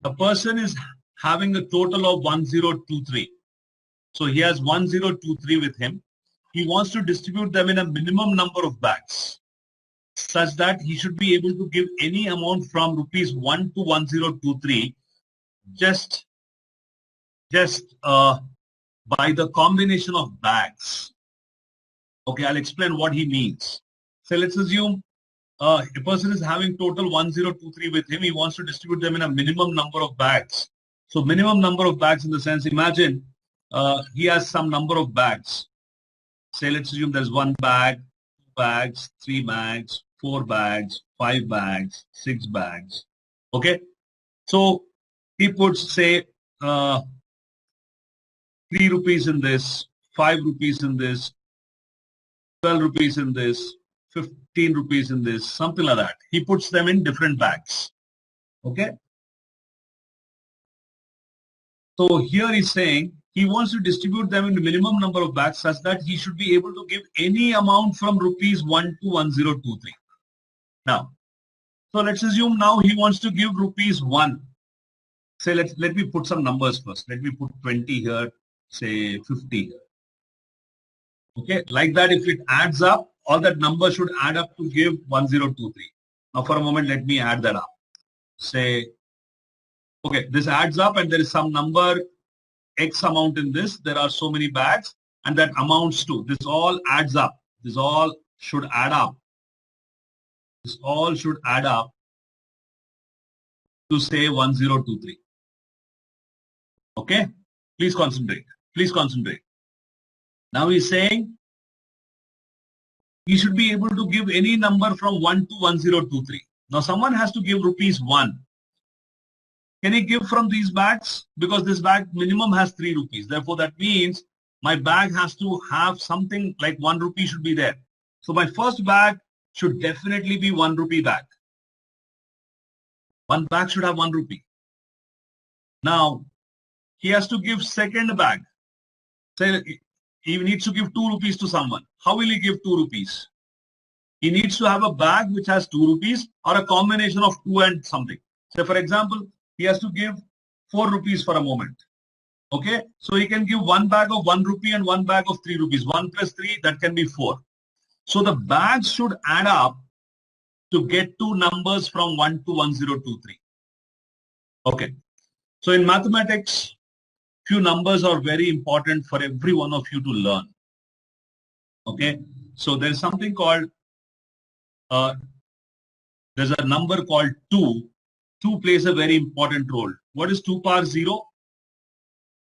The person is having a total of 1023. So he has 1023 with him. He wants to distribute them in a minimum number of bags such that he should be able to give any amount from rupees 1 to 1023 just by the combination of bags. Okay, I'll explain what he means. So let's assume a person is having total 1023 with him. He wants to distribute them in a minimum number of bags. So minimum number of bags in the sense, imagine he has some number of bags. Say, let's assume there's 1 bag, 2 bags, 3 bags, 4 bags, 5 bags, 6 bags. Okay. So he puts, say, 3 rupees in this, 5 rupees in this, 12 rupees in this, 15 rupees in this, something like that. He puts them in different bags. Okay. So here he's saying he wants to distribute them in the minimum number of bags such that he should be able to give any amount from rupees 1 to 1023. Now, so let's assume now he wants to give rupees 1. Say, let me put some numbers first. Let me put 20 here, say 50 here. Okay, like that, if it adds up, all that number should add up to give 1023. Now for a moment, let me add that up. Say, okay, this adds up and there is some number X amount in this. There are so many bags and that amounts to, this all adds up. This all should add up. This all should add up to say 1023. Okay, please concentrate. Please concentrate. Now he's saying he should be able to give any number from 1 to 1023. Now someone has to give rupees 1. Can he give from these bags? Because this bag minimum has 3 rupees. Therefore, that means my bag has to have something like 1 rupee should be there. So my first bag should definitely be 1 rupee bag. One bag should have 1 rupee. Now, he has to give second bag. Say he needs to give 2 rupees to someone. How will he give 2 rupees? He needs to have a bag which has 2 rupees or a combination of 2 and something. Say, for example, he has to give 4 rupees for a moment. Okay, so he can give 1 bag of 1 rupee and 1 bag of 3 rupees. 1 plus 3, that can be 4. So the bags should add up to get two numbers from 1 to 1023. Okay, so in mathematics, few numbers are very important for every one of you to learn. Okay, so there's something called, there's a number called 2. 2 plays a very important role. What is 2 power 0?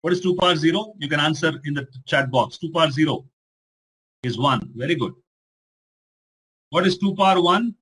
What is 2 power 0? You can answer in the chat box. 2 power 0 is 1. Very good. What is 2 power 1?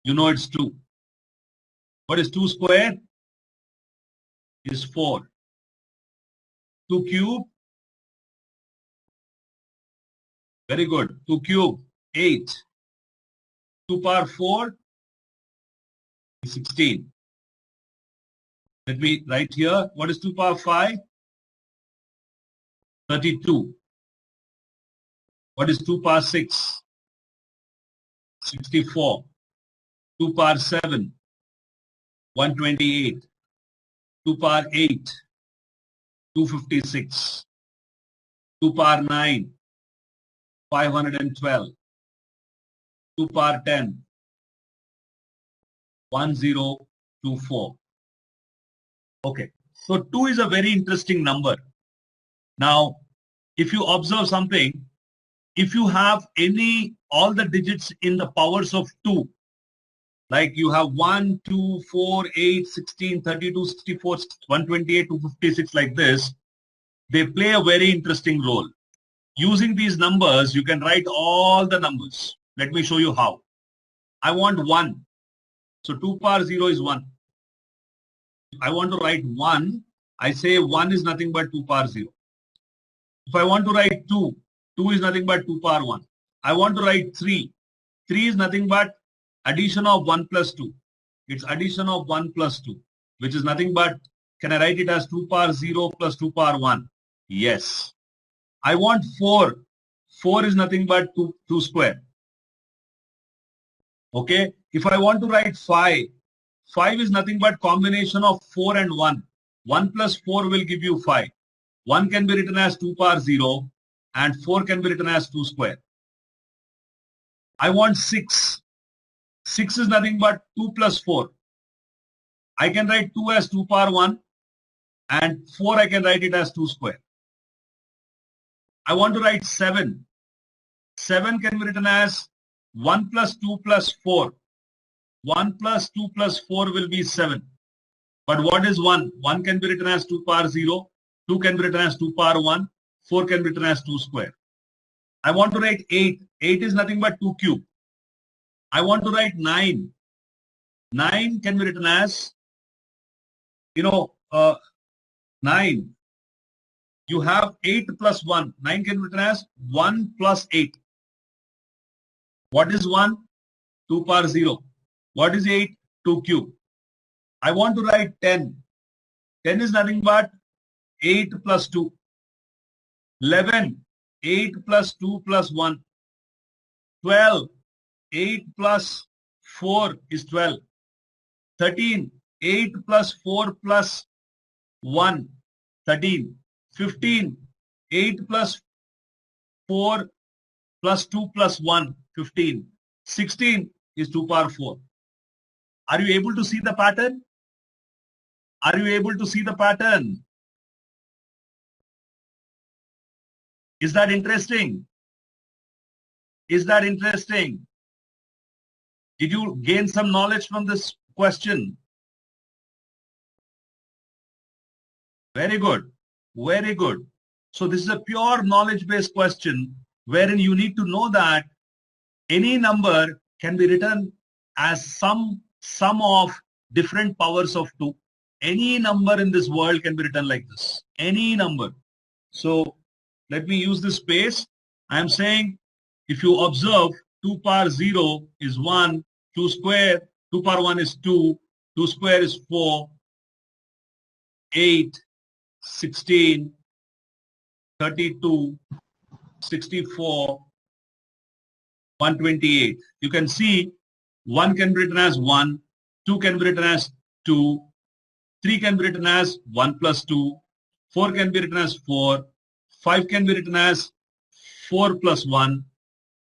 You know it's 2. What is 2 square? Is 4. 2 cube? Very good. 2 cube, 8. 2 power 4 is 16. Let me write here. What is 2 power 5? 32. What is 2 power 6? 64. 2 power 7? 128. 2 power 8? 256. 2 power 9? 512. 2 power 10? 1024. Okay, so 2 is a very interesting number. Now, if you observe something, if you have all the digits in the powers of 2, like you have 1, 2, 4, 8, 16, 32, 64, 128, 256 like this, they play a very interesting role. Using these numbers, you can write all the numbers. Let me show you how. I want 1. So 2 power 0 is 1. I want to write 1. I say 1 is nothing but 2 power 0. If I want to write 2, 2 is nothing but 2 power 1. I want to write 3. 3 is nothing but addition of 1 plus 2. It's addition of 1 plus 2, which is nothing but, can I write it as 2 power 0 plus 2 power 1? Yes. I want 4. 4 is nothing but 2 square. Okay. If I want to write 5, 5 is nothing but combination of 4 and 1. 1 plus 4 will give you 5. 1 can be written as 2 power 0 and 4 can be written as 2 square. I want 6. 6 is nothing but 2 plus 4. I can write 2 as 2 power 1 and 4 I can write it as 2 square. I want to write 7. 7 can be written as 1 plus 2 plus 4. 1 plus 2 plus 4 will be 7. But what is 1? 1 can be written as 2 power 0. 2 can be written as 2 power 1. 4 can be written as 2 square. I want to write 8. 8 is nothing but 2 cube. I want to write 9. 9 can be written as, 9. You have 8 plus 1. 9 can be written as 1 plus 8. What is 1? 2 power 0. What is 8? 2 cube. I want to write 10. 10 is nothing but 8 plus 2. 11. 8 plus 2 plus 1. 12. 8 plus 4 is 12. 13. 8 plus 4 plus 1. 13. 15. 8 plus 4 plus 2 plus 1. 15. 16 is 2 power 4. Are you able to see the pattern? Are you able to see the pattern? Is that interesting? Is that interesting? Did you gain some knowledge from this question? Very good. Very good. So this is a pure knowledge-based question wherein you need to know that any number can be written as sum of different powers of 2. Any number in this world can be written like this. Any number. So let me use this space. I am saying if you observe 2 power 0 is 1, 2 square, 2 power 1 is 2, 2 square is 4, 8, 16, 32, 64, 128. You can see 1 can be written as 1, 2 can be written as 2, 3 can be written as 1 plus 2, 4 can be written as 4, 5 can be written as 4 plus 1,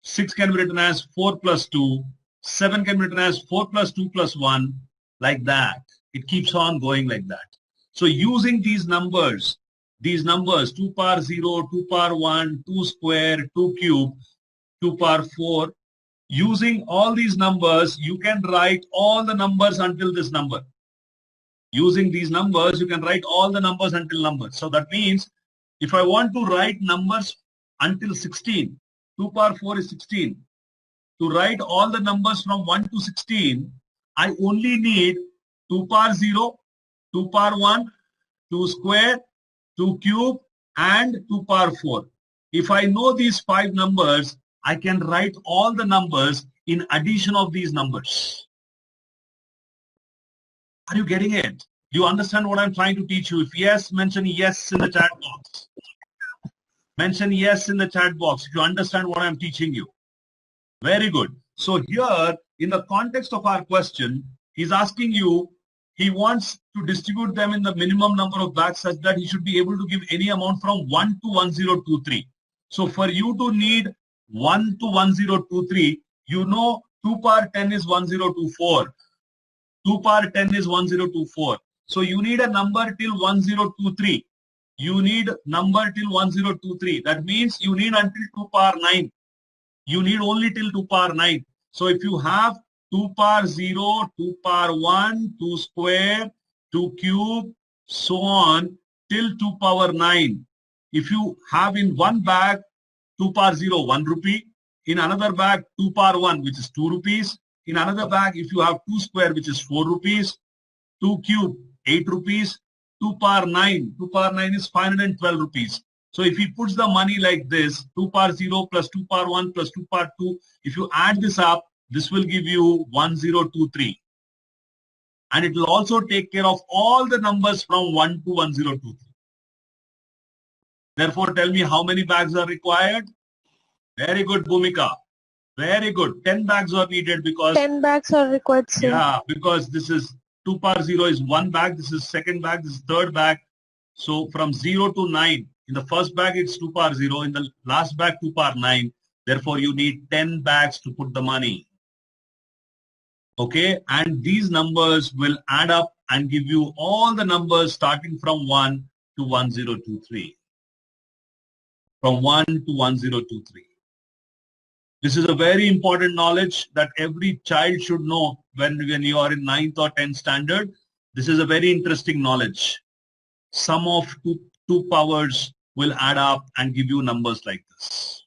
6 can be written as 4 plus 2, 7 can be written as 4 plus 2 plus 1, like that. It keeps on going like that. So using these numbers, 2 power 0, 2 power 1, 2 square, 2 cube, 2 power 4, using all these numbers, you can write all the numbers until this number. Using these numbers, you can write all the numbers until numbers. So that means if I want to write numbers until 16, 2 power 4 is 16. To write all the numbers from 1 to 16, I only need 2 power 0, 2 power 1, 2 square, 2 cube, and 2 power 4. If I know these 5 numbers, I can write all the numbers in addition of these numbers. Are you getting it? Do you understand what I'm trying to teach you? If yes, mention yes in the chat box. Mention yes in the chat box if you understand what I'm teaching you. Very good. So here, in the context of our question, he's asking you, he wants to distribute them in the minimum number of bags such that he should be able to give any amount from 1 to 1023. So for you to need 1 to 1023, you know 2 power 10 is 1024. 2 power 10 is 1024. So you need a number till 1023. You need number till 1023. That means you need until 2 power 9. You need only till 2 power 9. So if you have 2 power 0, 2 power 1, 2 square, 2 cube, so on till 2 power 9. If you have in one bag 2 power 0, 1 rupee. In another bag 2 power 1, which is 2 rupees. In another bag, if you have 2 square, which is 4 rupees. 2 cube, 8 rupees. 2 power 9. 2 power 9 is 512 rupees. So if he puts the money like this, 2 power 0 plus 2 power 1 plus 2 power 2, if you add this up, this will give you 1023. And it will also take care of all the numbers from 1 to 1023. Therefore, tell me how many bags are required? Very good, Bhumika. Very good. 10 bags are needed because 10 bags are required, sir. yeah, because this is 2 power 0 is one bag. This is second bag. This is third bag. So from 0 to 9, in the first bag it's 2 power 0. In the last bag 2 power 9. Therefore you need 10 bags to put the money. Okay, and these numbers will add up and give you all the numbers starting from 1 to 1023. From 1 to 1023. This is a very important knowledge that every child should know when you are in 9th or 10th standard. This is a very interesting knowledge. Sum of two powers will add up and give you numbers like this.